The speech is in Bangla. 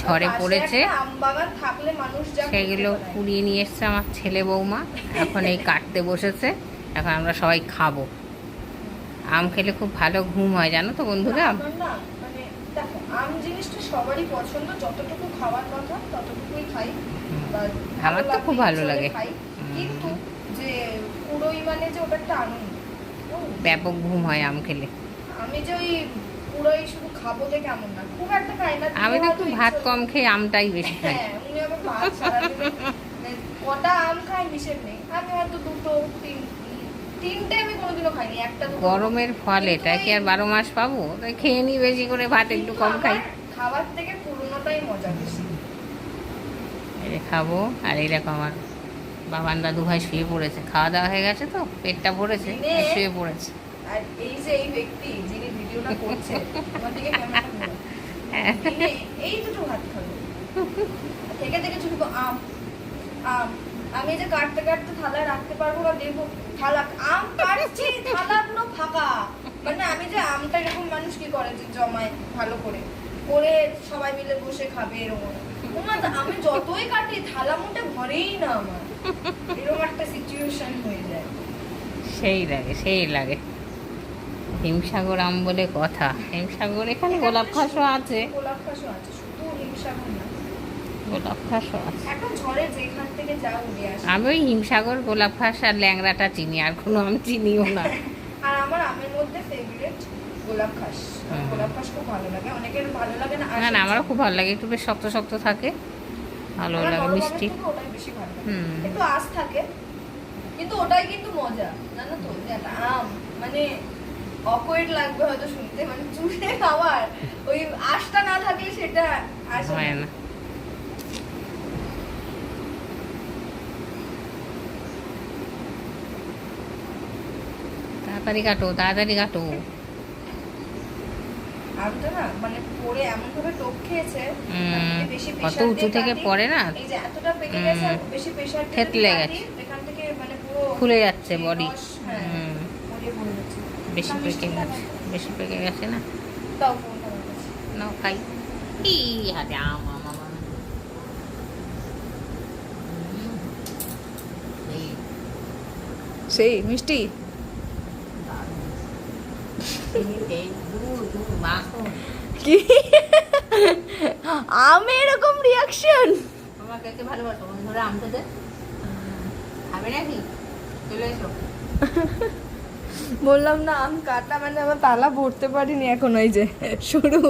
ঝড়ে পড়েছে, আম বাগান থাকলে মানুষ যা সেগুলো কুড়িয়ে নিয়ে এসছে আমার ছেলে বৌমা। এখন এই কাটতে বসেছে, এখন আমরা সবাই খাবো। আম খেলে খুব ভালো ঘুম হয়, জানো তো বন্ধুরা। আমার না মানে দেখো, আম জিনিসটা সবারই পছন্দ, যতটুকু খাওয়ার কথা ততটুকুই খাই। আমার তো খুব ভালো লাগে, কিন্তু যে পুরোই মানে যে ওটা একটা আনন্দ, ব্যাপক ঘুম হয় আম খেলে। আমি যে ওই পুরোই শুধু খাবো যে কেমন না, খুব একটা খাই না। আমি তো একটু ভাত কম খেয়ে আমটাই বেশি খাই। হ্যাঁ, উনি আবার ভাত সারাদিনে কটা আম খাই হিসেব নেই, আমি হয়তো দুটো তিনটে আমি কোনোদিনও খাইনি, একটা গরমের ফল, এটা কি আর 12 মাস পাবো? তাই খেয়ে নি বেশি করে, ভাত একটু কম খাই। খাবার থেকে পুরোনোটাই মজা বেশি। এই খাবো। আর এইরকম আমার বাবান দাদু ভাই শুয়ে পড়েছে, খাওয়া দাওয়া হয়ে গেছে তো পেটটা ভরেছে, শুয়ে পড়েছে। আর এই যে এই ব্যক্তি যিনি ভিডিওটা করছে, আমার দিকে ক্যামেরাটা ঘোরাও, এই দুটো ভাত খাবে থেকে থেকে শুধু আম আম। আমি যে কাটতে কাটতে থালায় রাখতে পারবো না, দেখবো থালা আম কাটছি, থালাগুলো ফাঁকা। মানে আমি যে আমটা এরকম মানুষ কি করে যে জমায় ভালো করে করে সবাই মিলে বসে খাবে এরকম, আমি যতই কাটি থালা মোটে ভরেই না আমার, এরকম একটা সিচুয়েশন হয়ে যায়। সেই লাগে, সেই লাগে। হিমসাগর আম বলে কথা। হিমসাগর এখানে গোলাপ খাসও আছে, গোলাপ খাসও আছে, শুধু হিমসাগর না, গোলাপ খাসও আছে। এখন ঝড়ে যেখান থেকে যা উড়ে আসে। আমি ওই হিমসাগর, গোলাপ খাস আর ল্যাংড়াটা চিনি, আর কোনো আম চিনিও না। আর আমার আমের মধ্যে ফেভারিট গোলাপ খাস। গোলাপ খাস খুব ভালো লাগে, অনেকের ভালো লাগে না। না না, আমারও খুব ভালো লাগে, একটু বেশ শক্ত শক্ত থাকে, ভালো লাগে, মিষ্টি। ওটাই বেশি ভালো লাগে, একটু আঁশ থাকে, কিন্তু ওটাই কিন্তু মজা, জানো তো। যে একটা আম মানে অকওয়ার্ড লাগবে হয়তো শুনতে, মানে চুষে খাওয়ার ওই আঁশটা না থাকলে সেটা আসে না। তাড়াতাড়ি কাটো, তাড়াতাড়ি কাটো। আমটা না মানে পড়ে এমন ভাবে টোপ খেয়েছে, বেশি কত উঁচু থেকে পড়ে না, এই যে এতটা পেকে গেছে, বেশি প্রেসার দিয়ে থেতলে গেছে, এখান থেকে মানে পুরো খুলে যাচ্ছে বডি। পড়ে পড়ে যাচ্ছে, বেশি পেকে গেছে, বেশি পেকে গেছে না। তাও কোনটা আছে নাও খাই। ই হাতে আম, আম, আম, আম। সেই মিষ্টি। কি আমি এরকম রিয়াকশন? তোমার কাছে ভালোবাসো বন্ধুরা, আম খেতে খাবে নাকি? চলে এসো। বললাম না, আম কাটা মানে আমার তালা ভরতে পারিনি এখন, ওই যে শুরু।